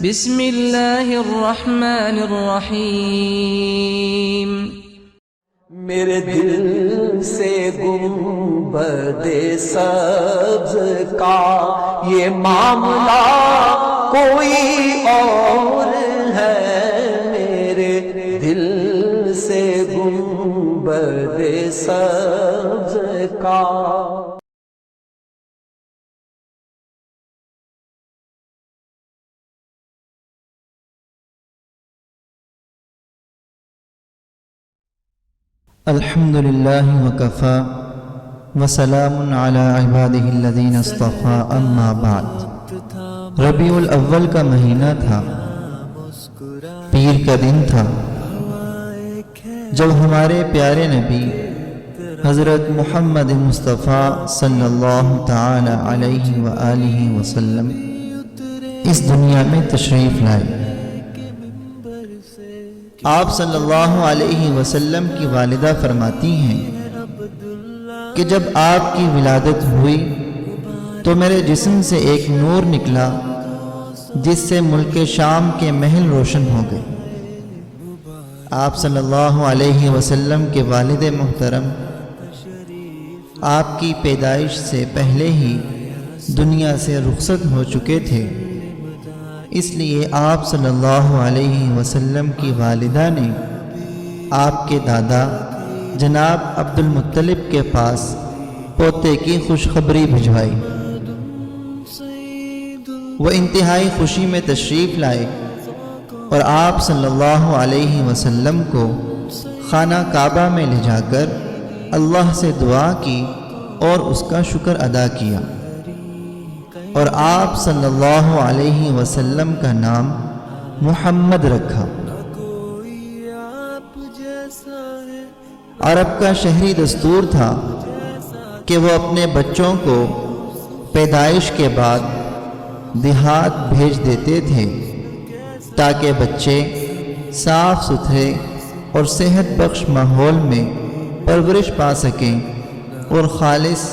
بسم اللہ الرحمن الرحیم۔ میرے دل سے گنبد سبز کا یہ معاملہ کوئی اور ہے، میرے دل سے گنبد سبز کا۔ الحمد للہ وکفا وسلام علی عبادہ الذین اصطفى، اما بعد۔ ربیع الاول کا مہینہ تھا، پیر کا دن تھا، جب ہمارے پیارے نبی حضرت محمد مصطفیٰ صلی اللہ تعالی علیہ وآلہ وسلم اس دنیا میں تشریف لائے۔ آپ صلی اللہ علیہ وسلم کی والدہ فرماتی ہیں کہ جب آپ کی ولادت ہوئی تو میرے جسم سے ایک نور نکلا جس سے ملک شام کے محل روشن ہو گئے۔ آپ صلی اللہ علیہ وسلم کے والد محترم آپ کی پیدائش سے پہلے ہی دنیا سے رخصت ہو چکے تھے، اس لیے آپ صلی اللہ علیہ وسلم کی والدہ نے آپ کے دادا جناب عبد المطلب کے پاس پوتے کی خوشخبری بھجوائی۔ وہ انتہائی خوشی میں تشریف لائے اور آپ صلی اللہ علیہ وسلم کو خانہ کعبہ میں لے جا کر اللہ سے دعا کی اور اس کا شکر ادا کیا، اور آپ صلی اللہ علیہ وسلم کا نام محمد رکھا۔ عرب کا شہری دستور تھا کہ وہ اپنے بچوں کو پیدائش کے بعد دیہات بھیج دیتے تھے تاکہ بچے صاف ستھرے اور صحت بخش ماحول میں پرورش پا سکیں اور خالص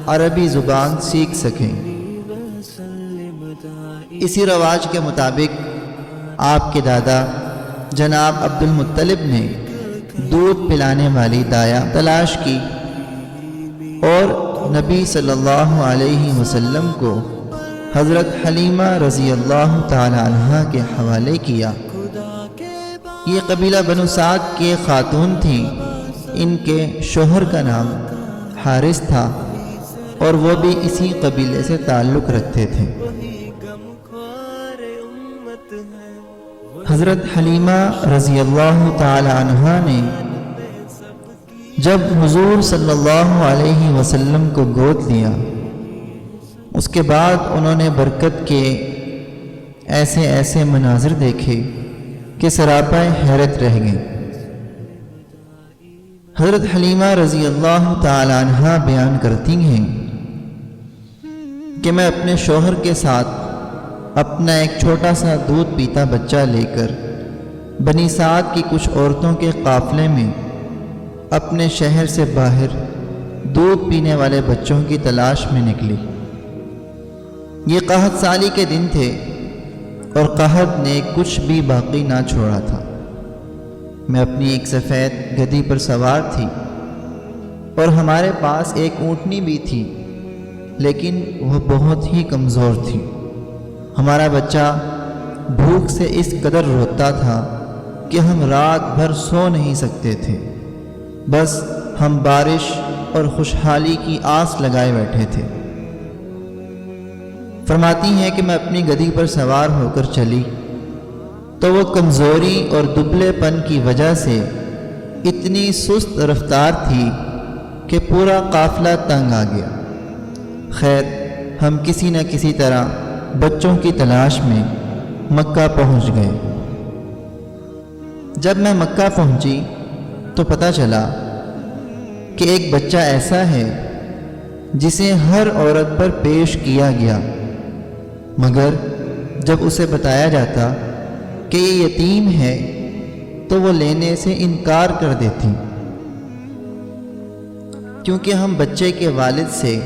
عربی زبان سیکھ سکیں۔ اسی رواج کے مطابق آپ کے دادا جناب عبد المطلب نے دودھ پلانے والی دایا تلاش کی اور نبی صلی اللہ علیہ وسلم کو حضرت حلیمہ رضی اللہ تعالی عنہا کے حوالے کیا۔ یہ قبیلہ بنو سعد کے خاتون تھیں، ان کے شوہر کا نام حارث تھا اور وہ بھی اسی قبیلے سے تعلق رکھتے تھے۔ حضرت حلیمہ رضی اللہ تعالی عنہا نے جب حضور صلی اللہ علیہ وسلم کو گود لیا، اس کے بعد انہوں نے برکت کے ایسے ایسے مناظر دیکھے کہ سراپا حیرت رہ گئے۔ حضرت حلیمہ رضی اللہ تعالی عنہا بیان کرتی ہیں کہ میں اپنے شوہر کے ساتھ اپنا ایک چھوٹا سا دودھ پیتا بچہ لے کر بنی سعد کی کچھ عورتوں کے قافلے میں اپنے شہر سے باہر دودھ پینے والے بچوں کی تلاش میں نکلی۔ یہ قحط سالی کے دن تھے اور قحط نے کچھ بھی باقی نہ چھوڑا تھا۔ میں اپنی ایک سفید گدھی پر سوار تھی اور ہمارے پاس ایک اونٹنی بھی تھی، لیکن وہ بہت ہی کمزور تھی۔ ہمارا بچہ بھوک سے اس قدر روتا تھا کہ ہم رات بھر سو نہیں سکتے تھے، بس ہم بارش اور خوشحالی کی آس لگائے بیٹھے تھے۔ فرماتی ہیں کہ میں اپنی گدھی پر سوار ہو کر چلی تو وہ کمزوری اور دبلے پن کی وجہ سے اتنی سست رفتار تھی کہ پورا قافلہ تنگ آ گیا۔ خیر، ہم کسی نہ کسی طرح بچوں کی تلاش میں مکہ پہنچ گئے۔ جب میں مکہ پہنچی تو پتہ چلا کہ ایک بچہ ایسا ہے جسے ہر عورت پر پیش کیا گیا، مگر جب اسے بتایا جاتا کہ یہ یتیم ہے تو وہ لینے سے انکار کر دیتی، کیونکہ ہم بچے کے والد سے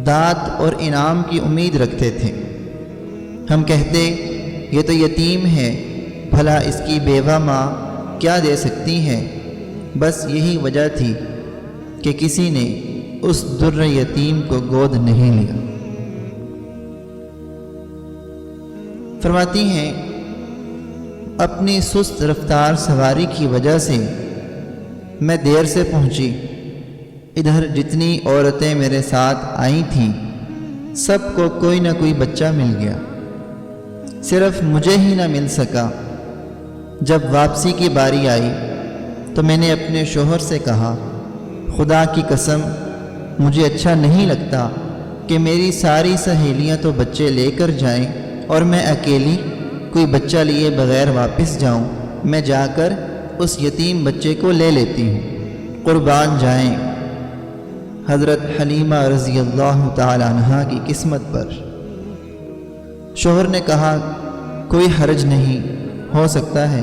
داد اور انعام کی امید رکھتے تھے۔ ہم کہتے یہ تو یتیم ہے، بھلا اس کی بیوہ ماں کیا دے سکتی ہے؟ بس یہی وجہ تھی کہ کسی نے اس در یتیم کو گود نہیں لیا۔ فرماتی ہیں اپنی سست رفتار سواری کی وجہ سے میں دیر سے پہنچی۔ ادھر جتنی عورتیں میرے ساتھ آئی تھیں سب کو کوئی نہ کوئی بچہ مل گیا، صرف مجھے ہی نہ مل سکا۔ جب واپسی کی باری آئی تو میں نے اپنے شوہر سے کہا، خدا کی قسم مجھے اچھا نہیں لگتا کہ میری ساری سہیلیاں تو بچے لے کر جائیں اور میں اکیلی کوئی بچہ لیے بغیر واپس جاؤں۔ میں جا کر اس یتیم بچے کو لے لیتی ہوں، قربان جائیں حضرت حلیمہ رضی اللہ تعالی عنہا کی قسمت پر۔ شوہر نے کہا، کوئی حرج نہیں، ہو سکتا ہے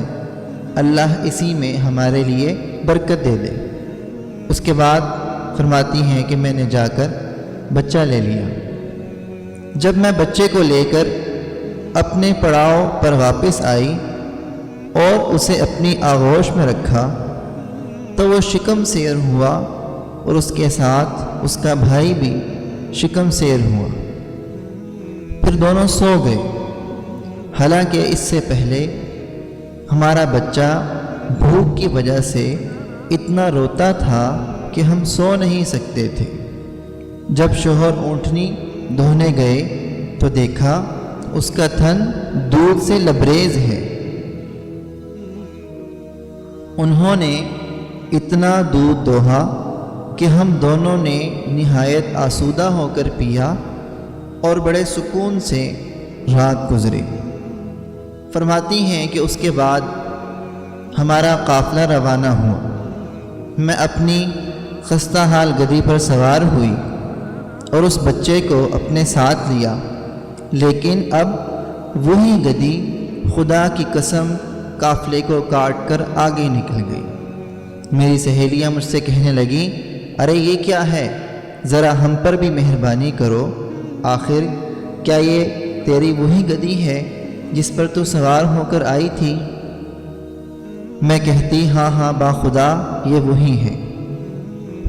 اللہ اسی میں ہمارے لیے برکت دے دے۔ اس کے بعد فرماتی ہیں کہ میں نے جا کر بچہ لے لیا۔ جب میں بچے کو لے کر اپنے پڑاؤ پر واپس آئی اور اسے اپنی آغوش میں رکھا تو وہ شکم سیر ہوا اور اس کے ساتھ اس کا بھائی بھی شکم سیر ہوا۔ پھر دونوں سو گئے۔ حالانکہ اس سے پہلے ہمارا بچہ بھوک کی وجہ سے اتنا روتا تھا کہ ہم سو نہیں سکتے تھے۔ جب شوہر اونٹنی دھونے گئے تو دیکھا اس کا تھن دودھ سے لبریز ہے۔ انہوں نے اتنا دودھ دوہا کہ ہم دونوں نے نہایت آسودہ ہو کر پیا اور بڑے سکون سے رات گزری۔ فرماتی ہیں کہ اس کے بعد ہمارا قافلہ روانہ ہوا۔ میں اپنی خستہ حال گدی پر سوار ہوئی اور اس بچے کو اپنے ساتھ لیا، لیکن اب وہی گدی خدا کی قسم قافلے کو کاٹ کر آگے نکل گئی۔ میری سہیلیاں مجھ سے کہنے لگیں، ارے یہ کیا ہے، ذرا ہم پر بھی مہربانی کرو، آخر کیا یہ تیری وہی گدی ہے جس پر تو سوار ہو کر آئی تھی؟ میں کہتی، ہاں ہاں باخدا یہ وہی ہے۔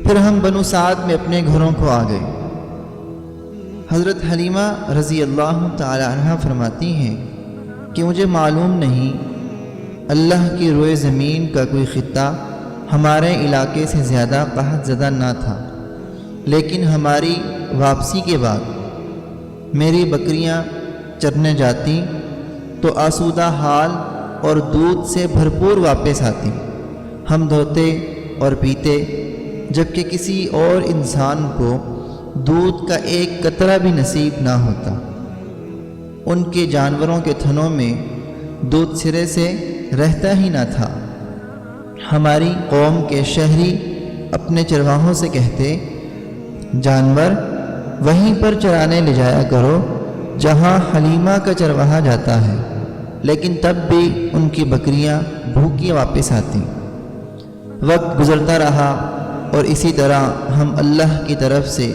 پھر ہم بنو سعد میں اپنے گھروں کو آ گئے۔ حضرت حلیمہ رضی اللہ تعالی عنہا فرماتی ہیں کہ مجھے معلوم نہیں اللہ کی روئے زمین کا کوئی خطہ ہمارے علاقے سے زیادہ قحط زدہ نہ تھا، لیکن ہماری واپسی کے بعد میری بکریاں چرنے جاتی تو آسودہ حال اور دودھ سے بھرپور واپس آتی۔ ہم دھوتے اور پیتے، جبکہ کسی اور انسان کو دودھ کا ایک قطرہ بھی نصیب نہ ہوتا۔ ان کے جانوروں کے تھنوں میں دودھ سرے سے رہتا ہی نہ تھا۔ ہماری قوم کے شہری اپنے چرواہوں سے کہتے، جانور وہیں پر چرانے لے جایا کرو جہاں حلیمہ کا چرواہا جاتا ہے، لیکن تب بھی ان کی بکریاں بھوکی واپس آتی۔ وقت گزرتا رہا اور اسی طرح ہم اللہ کی طرف سے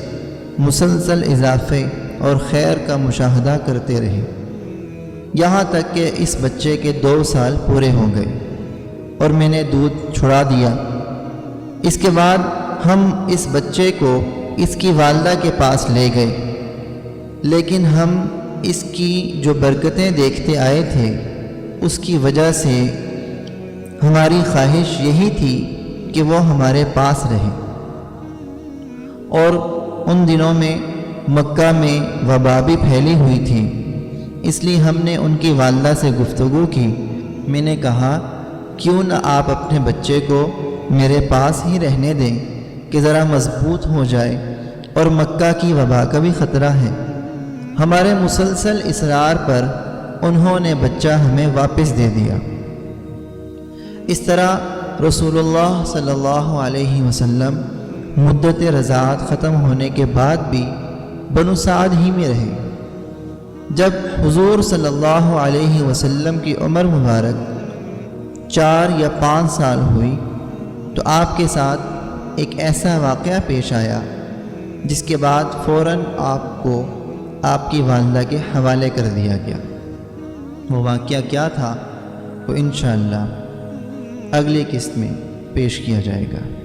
مسلسل اضافے اور خیر کا مشاہدہ کرتے رہے، یہاں تک کہ اس بچے کے 2 سال پورے ہو گئے اور میں نے دودھ چھڑا دیا۔ اس کے بعد ہم اس بچے کو اس کی والدہ کے پاس لے گئے، لیکن ہم اس کی جو برکتیں دیکھتے آئے تھے اس کی وجہ سے ہماری خواہش یہی تھی کہ وہ ہمارے پاس رہے۔ اور ان دنوں میں مکہ میں وبا بھی پھیلی ہوئی تھی، اس لیے ہم نے ان کی والدہ سے گفتگو کی۔ میں نے کہا، کیوں نہ آپ اپنے بچے کو میرے پاس ہی رہنے دیں کہ ذرا مضبوط ہو جائے، اور مکہ کی وبا کا بھی خطرہ ہے۔ ہمارے مسلسل اصرار پر انہوں نے بچہ ہمیں واپس دے دیا۔ اس طرح رسول اللہ صلی اللہ علیہ وسلم مدت رضاعت ختم ہونے کے بعد بھی بنو سعد ہی میں رہے۔ جب حضور صلی اللہ علیہ وسلم کی عمر مبارک 4 یا 5 سال ہوئی تو آپ کے ساتھ ایک ایسا واقعہ پیش آیا جس کے بعد فوراً آپ کو آپ کی والدہ کے حوالے کر دیا گیا۔ وہ واقعہ کیا تھا وہ انشاءاللہ اگلی قسط میں پیش کیا جائے گا۔